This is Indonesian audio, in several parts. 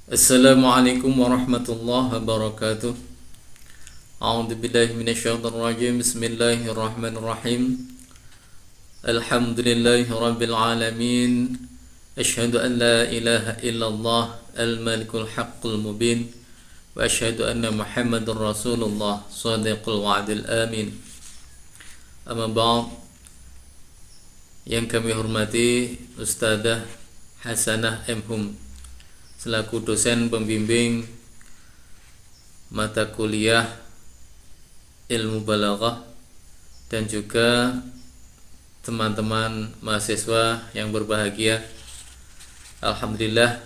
Assalamualaikum warahmatullahi wabarakatuh. A'udzu billahi minasyaitonir rajim. Bismillahirrahmanirrahim. Alhamdulillahi rabbil alamin. Asyhadu an la ilaha illallah al-malikul haqqul mubin wa asyhadu anna Muhammadar Rasulullah shadiqul wa'dil amin. Amma ba'd. Yang kami hormati Ustadzah Hasanah M. Hum selaku dosen pembimbing mata kuliah ilmu balaghah dan juga teman-teman mahasiswa yang berbahagia. Alhamdulillah,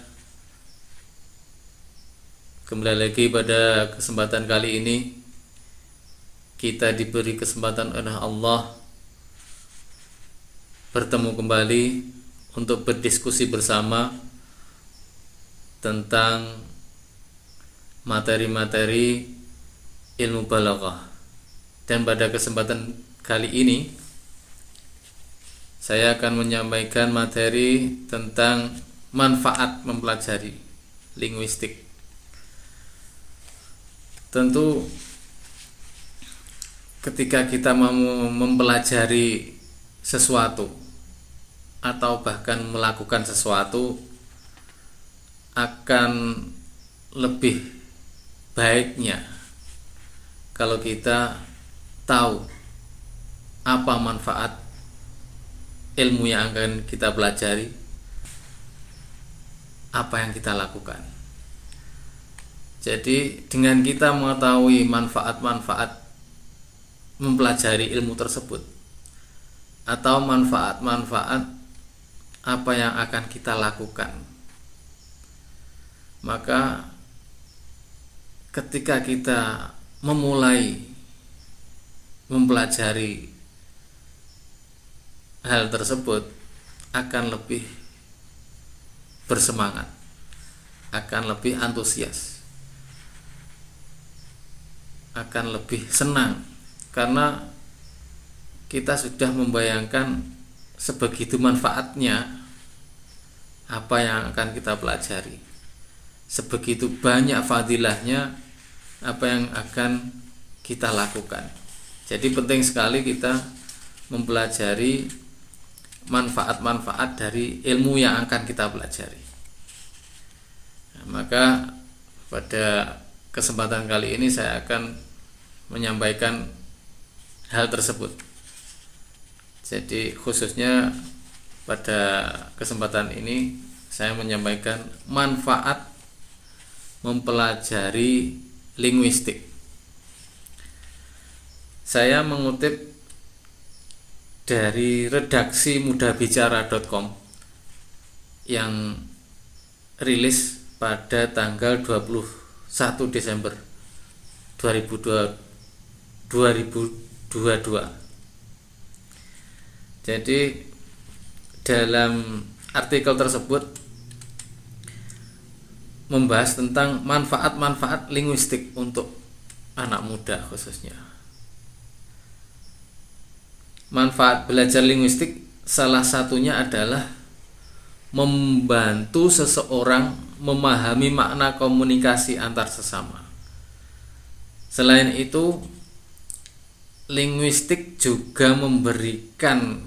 kembali lagi pada kesempatan kali ini kita diberi kesempatan oleh Allah bertemu kembali untuk berdiskusi bersama tentang materi-materi ilmu balaghah. Dan pada kesempatan kali ini saya akan menyampaikan materi tentang manfaat mempelajari linguistik. Tentu ketika kita mau mempelajari sesuatu atau bahkan melakukan sesuatu, akan lebih baiknya kalau kita tahu apa manfaat ilmu yang akan kita pelajari, apa yang kita lakukan. Jadi dengan kita mengetahui manfaat-manfaat mempelajari ilmu tersebut atau manfaat-manfaat apa yang akan kita lakukan, maka ketika kita memulai mempelajari hal tersebut akan lebih bersemangat, akan lebih antusias, akan lebih senang, karena kita sudah membayangkan sebegitu manfaatnya apa yang akan kita pelajari, sebegitu banyak fadilahnya apa yang akan kita lakukan. Jadi penting sekali kita mempelajari manfaat-manfaat dari ilmu yang akan kita pelajari. Nah, maka pada kesempatan kali ini saya akan menyampaikan hal tersebut. Jadi khususnya pada kesempatan ini saya menyampaikan manfaat mempelajari linguistik. Saya mengutip dari redaksi mudabicara.com yang rilis pada tanggal 21 Desember 2022. Jadi dalam artikel tersebut membahas tentang manfaat-manfaat linguistik untuk anak muda khususnya. Manfaat belajar linguistik salah satunya adalah membantu seseorang memahami makna komunikasi antar sesama. Selain itu, linguistik juga memberikan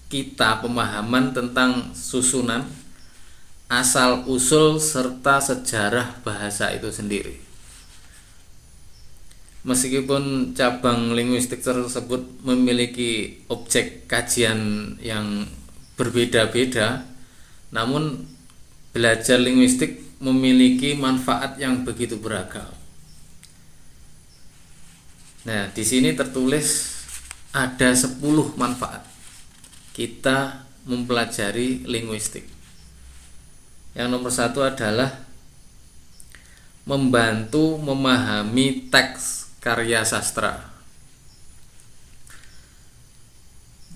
kita pemahaman tentang susunan, asal-usul serta sejarah bahasa itu sendiri. Meskipun cabang linguistik tersebut memiliki objek kajian yang berbeda-beda, namun belajar linguistik memiliki manfaat yang begitu beragam. Nah, di sini tertulis ada 10 manfaat kita mempelajari linguistik. Yang nomor 1 adalah membantu memahami teks karya sastra.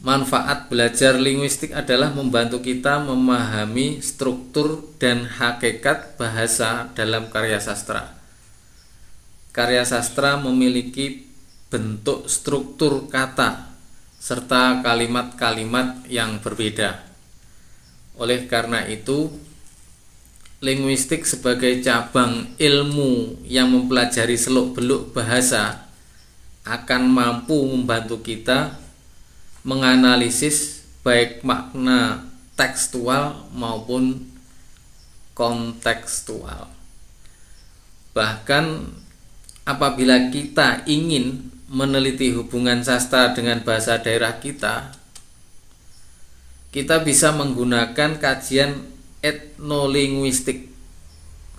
Manfaat belajar linguistik adalah membantu kita memahami struktur dan hakikat bahasa dalam karya sastra. Karya sastra memiliki bentuk struktur kata serta kalimat-kalimat yang berbeda. Oleh karena itu, linguistik sebagai cabang ilmu yang mempelajari seluk-beluk bahasa akan mampu membantu kita menganalisis baik makna tekstual maupun kontekstual. Bahkan apabila kita ingin meneliti hubungan sastra dengan bahasa daerah kita bisa menggunakan kajian etnolinguistik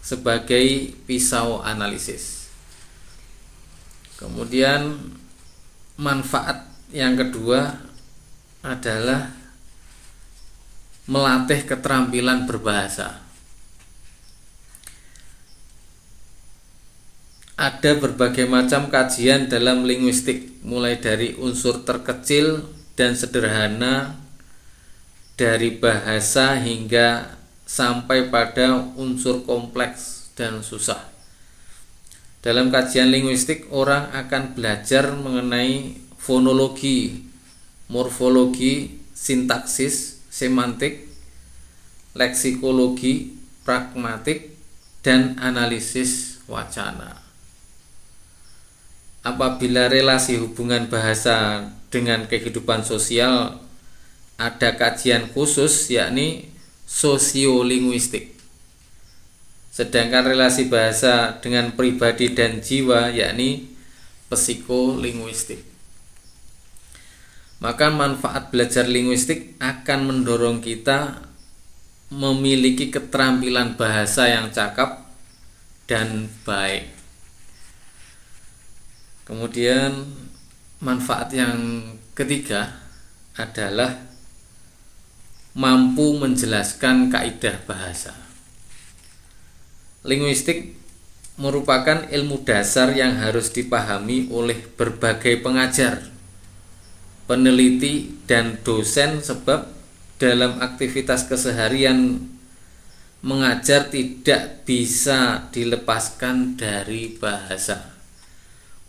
sebagai pisau analisis. Kemudian manfaat yang kedua adalah melatih keterampilan berbahasa. Ada berbagai macam kajian dalam linguistik, mulai dari unsur terkecil dan sederhana dari bahasa hingga sampai pada unsur kompleks dan susah. Dalam kajian linguistik, orang akan belajar mengenai fonologi, morfologi, sintaksis, semantik, leksikologi, pragmatik, dan analisis wacana. Apabila relasi hubungan bahasa dengan kehidupan sosial, ada kajian khusus yakni sosiolinguistik. Sedangkan relasi bahasa dengan pribadi dan jiwa yakni psikolinguistik. Maka manfaat belajar linguistik akan mendorong kita memiliki keterampilan bahasa yang cakap dan baik. Kemudian manfaat yang ketiga adalah mampu menjelaskan kaidah bahasa. Linguistik merupakan ilmu dasar yang harus dipahami oleh berbagai pengajar, peneliti, dan dosen sebab dalam aktivitas keseharian mengajar tidak bisa dilepaskan dari bahasa.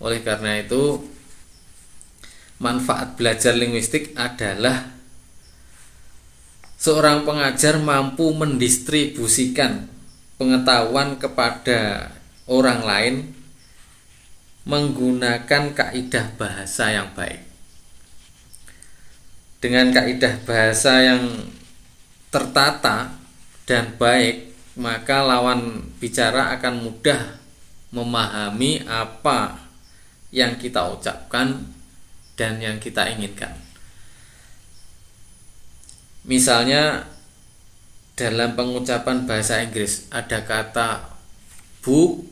Oleh karena itu, manfaat belajar linguistik adalah seorang pengajar mampu mendistribusikan pengetahuan kepada orang lain menggunakan kaidah bahasa yang baik. Dengan kaidah bahasa yang tertata dan baik, maka lawan bicara akan mudah memahami apa yang kita ucapkan dan yang kita inginkan. Misalnya dalam pengucapan bahasa Inggris ada kata book,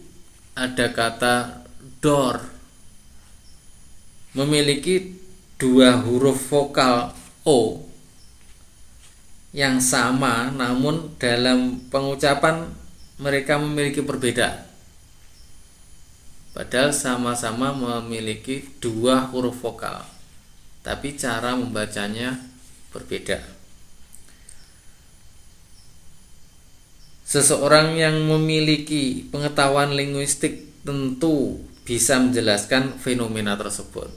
ada kata door, memiliki dua huruf vokal O yang sama, namun dalam pengucapan mereka memiliki perbedaan. Padahal sama-sama memiliki dua huruf vokal, tapi cara membacanya berbeda. Seseorang yang memiliki pengetahuan linguistik tentu bisa menjelaskan fenomena tersebut.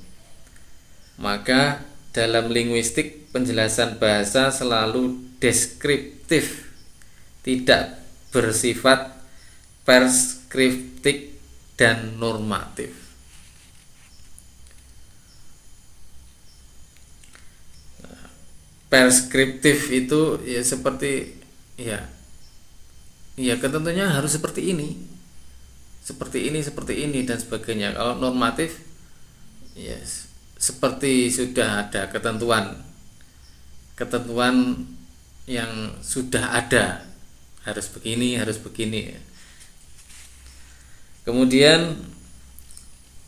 Maka dalam linguistik penjelasan bahasa selalu deskriptif, tidak bersifat preskriptif dan normatif. Preskriptif itu ya seperti ya ketentuannya harus seperti ini dan sebagainya. Kalau normatif ya seperti sudah ada ketentuan yang sudah ada, harus begini. Kemudian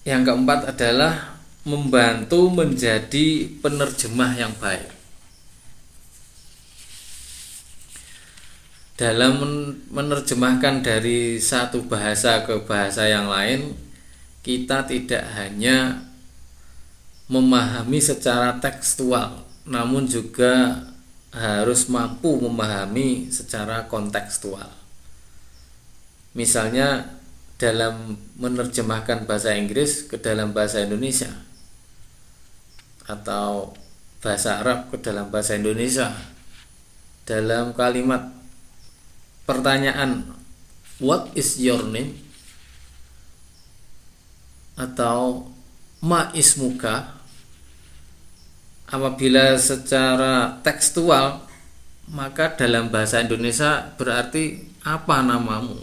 yang keempat adalah membantu menjadi penerjemah yang baik. Dalam menerjemahkan dari satu bahasa ke bahasa yang lain, kita tidak hanya memahami secara tekstual, namun juga harus mampu memahami secara kontekstual. Misalnya dalam menerjemahkan bahasa Inggris ke dalam bahasa Indonesia atau bahasa Arab ke dalam bahasa Indonesia, dalam kalimat pertanyaan what is your name atau ma ismuka, apabila secara tekstual maka dalam bahasa Indonesia berarti apa namamu.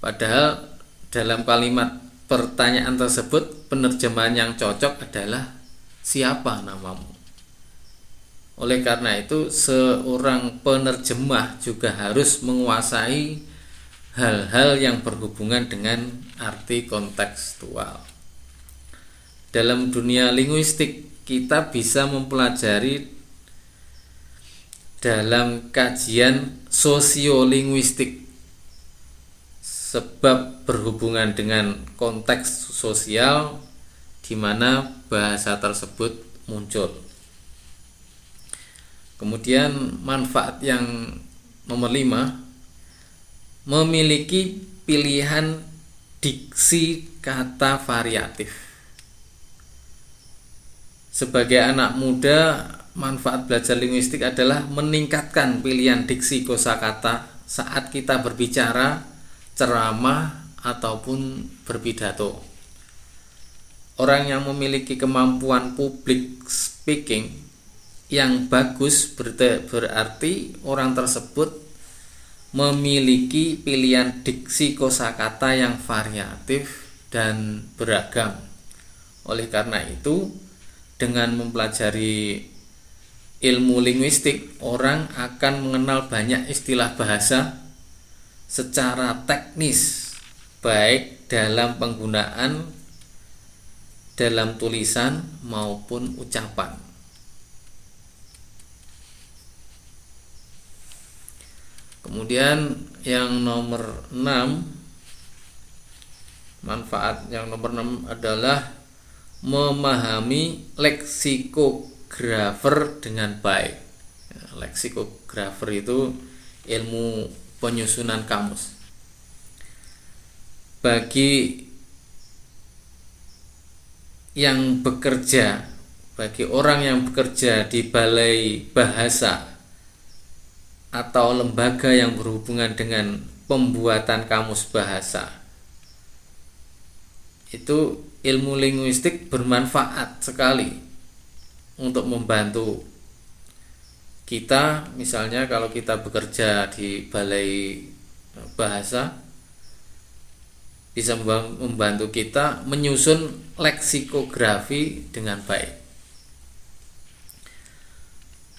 Padahal dalam kalimat pertanyaan tersebut penerjemahan yang cocok adalah siapa namamu. Oleh karena itu seorang penerjemah juga harus menguasai hal-hal yang berhubungan dengan arti kontekstual. Dalam dunia linguistik kita bisa mempelajari dalam kajian sosiolinguistik, sebab berhubungan dengan konteks sosial di mana bahasa tersebut muncul. Kemudian manfaat yang nomor 5, memiliki pilihan diksi kata variatif. Sebagai anak muda, manfaat belajar linguistik adalah meningkatkan pilihan diksi kosakata saat kita berbicara, ceramah, ataupun berpidato. Orang yang memiliki kemampuan public speaking yang bagus berarti orang tersebut memiliki pilihan diksi kosakata yang variatif dan beragam. Oleh karena itu, dengan mempelajari ilmu linguistik, orang akan mengenal banyak istilah bahasa secara teknis, baik dalam penggunaan, dalam tulisan maupun ucapan. Kemudian yang nomor 6, manfaat yang nomor 6 adalah memahami leksikografer dengan baik. Leksikografer itu ilmu penyusunan kamus. Bagi orang yang bekerja di balai bahasa atau lembaga yang berhubungan dengan pembuatan kamus bahasa, itu ilmu linguistik bermanfaat sekali untuk membantu kita. Misalnya kalau kita bekerja di balai bahasa, bisa membantu kita menyusun leksikografi dengan baik.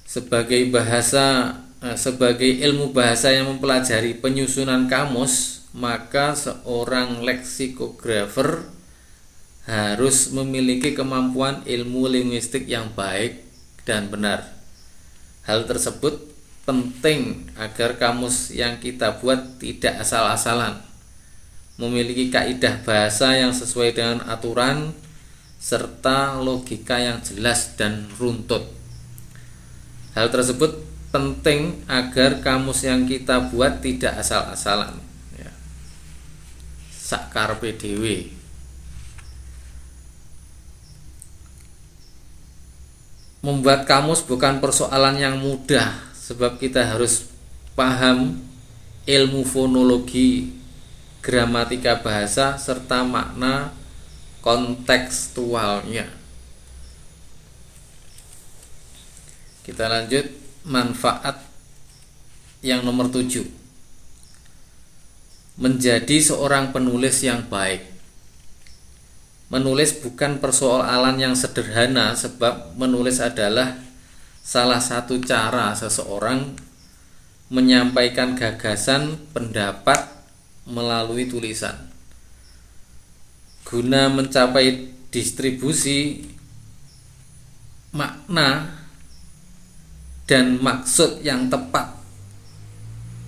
Sebagai ilmu bahasa yang mempelajari penyusunan kamus, maka seorang leksikografer harus memiliki kemampuan ilmu linguistik yang baik dan benar. Hal tersebut penting agar kamus yang kita buat tidak asal-asalan, memiliki kaidah bahasa yang sesuai dengan aturan, serta logika yang jelas dan runtut. Hal tersebut penting agar kamus yang kita buat tidak asal-asalan, ya. Sakar PDW. Membuat kamus bukan persoalan yang mudah, sebab kita harus paham ilmu fonologi, gramatika bahasa, serta makna kontekstualnya. Kita lanjut. Manfaat yang nomor 7, menjadi seorang penulis yang baik. Menulis bukan persoalan yang sederhana, sebab menulis adalah salah satu cara seseorang menyampaikan gagasan, pendapat melalui tulisan. Guna mencapai distribusi makna dan maksud yang tepat,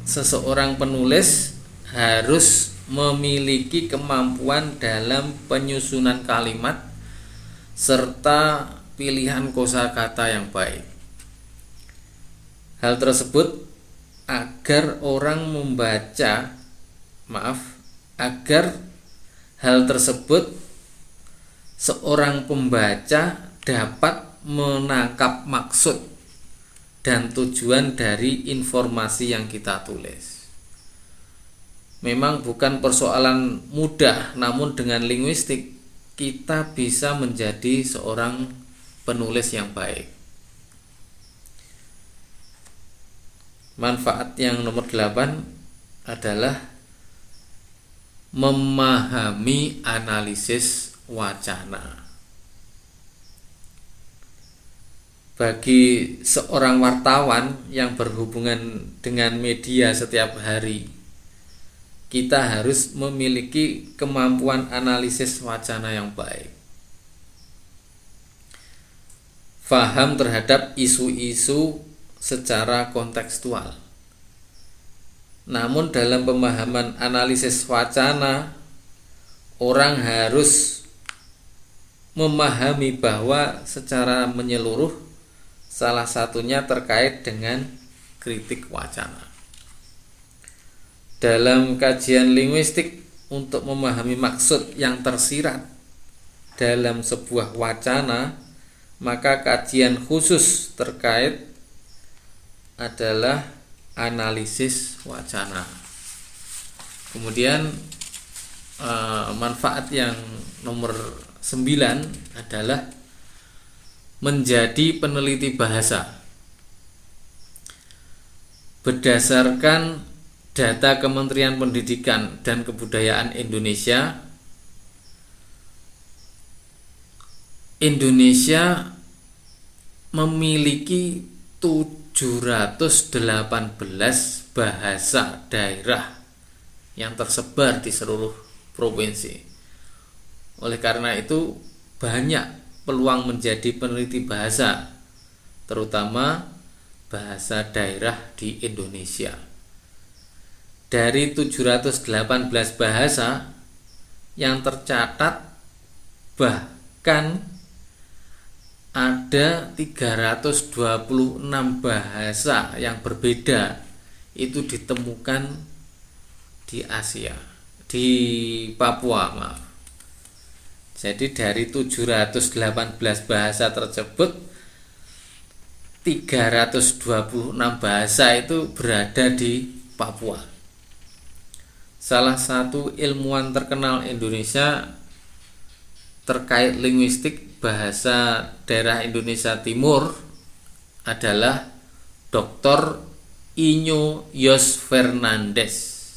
seseorang penulis harus memiliki kemampuan dalam penyusunan kalimat serta pilihan kosakata yang baik. Hal tersebut agar seorang pembaca dapat menangkap maksud dan tujuan dari informasi yang kita tulis. Memang bukan persoalan mudah, namun dengan linguistik kita bisa menjadi seorang penulis yang baik. Manfaat yang nomor 8 adalah memahami analisis wacana. Bagi seorang wartawan yang berhubungan dengan media setiap hari, kita harus memiliki kemampuan analisis wacana yang baik. Faham terhadap isu-isu secara kontekstual. Namun dalam pemahaman analisis wacana, orang harus memahami bahwa secara menyeluruh salah satunya terkait dengan kritik wacana. Dalam kajian linguistik, untuk memahami maksud yang tersirat dalam sebuah wacana, maka kajian khusus terkait adalah analisis wacana. Kemudian manfaat yang nomor 9 adalah menjadi peneliti bahasa. Berdasarkan data Kementerian Pendidikan dan Kebudayaan Indonesia, Indonesia memiliki 718 bahasa daerah yang tersebar di seluruh provinsi. Oleh karena itu, banyak peluang menjadi peneliti bahasa, terutama bahasa daerah di Indonesia. Dari 718 bahasa yang tercatat, bahkan ada 326 bahasa yang berbeda itu ditemukan di Asia, di Papua, maaf. Jadi dari 718 bahasa tersebut, 326 bahasa itu berada di Papua. Salah satu ilmuwan terkenal Indonesia terkait linguistik bahasa daerah Indonesia Timur adalah Dr. Inyo Yos Fernandes.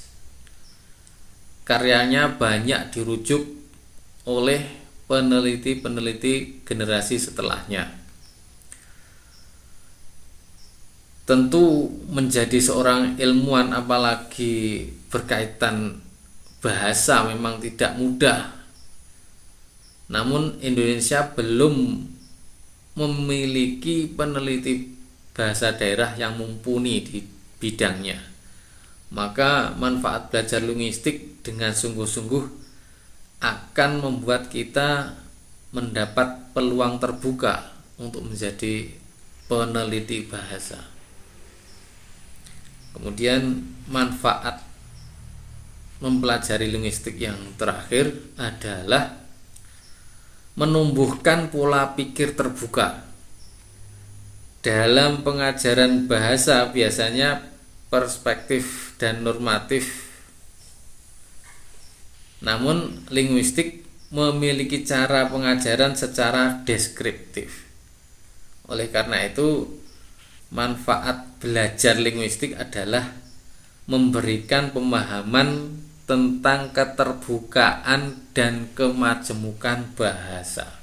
Karyanya banyak dirujuk oleh peneliti-peneliti generasi setelahnya. Tentu menjadi seorang ilmuwan apalagi berkaitan bahasa memang tidak mudah. Namun Indonesia belum memiliki peneliti bahasa daerah yang mumpuni di bidangnya. Maka manfaat belajar linguistik dengan sungguh-sungguh akan membuat kita mendapat peluang terbuka untuk menjadi peneliti bahasa. Kemudian manfaat mempelajari linguistik yang terakhir adalah menumbuhkan pola pikir terbuka. Dalam pengajaran bahasa biasanya perspektif dan normatif, namun linguistik memiliki cara pengajaran secara deskriptif. Oleh karena itu, manfaat belajar linguistik adalah memberikan pemahaman tentang keterbukaan dan kemajemukan bahasa.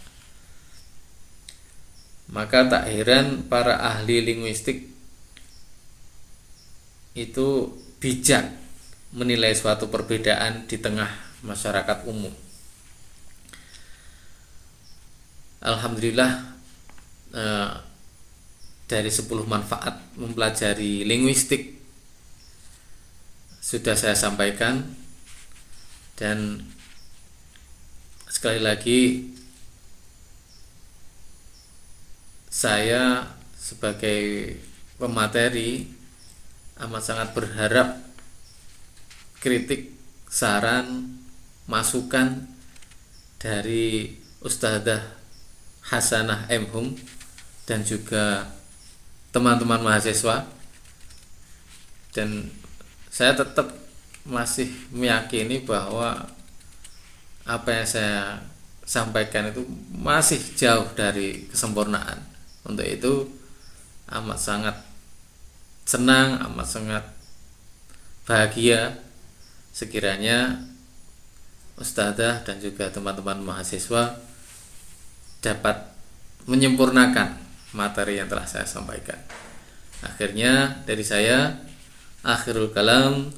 Maka tak heran para ahli linguistik itu bijak menilai suatu perbedaan di tengah masyarakat umum. Alhamdulillah, dari 10 manfaat mempelajari linguistik sudah saya sampaikan, dan sekali lagi saya sebagai pemateri amat sangat berharap kritik, saran, masukan dari Ustadzah Hasanah M. Hum dan juga teman-teman mahasiswa, dan saya tetap masih meyakini bahwa apa yang saya sampaikan itu masih jauh dari kesempurnaan. Untuk itu amat sangat senang, amat sangat bahagia sekiranya ustadzah dan juga teman-teman mahasiswa dapat menyempurnakan materi yang telah saya sampaikan. Akhirnya dari saya, akhirul kalam,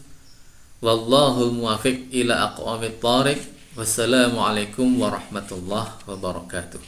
wallahul muwafiq ila aqwamit thariq. Wassalamualaikum warahmatullahi wabarakatuh.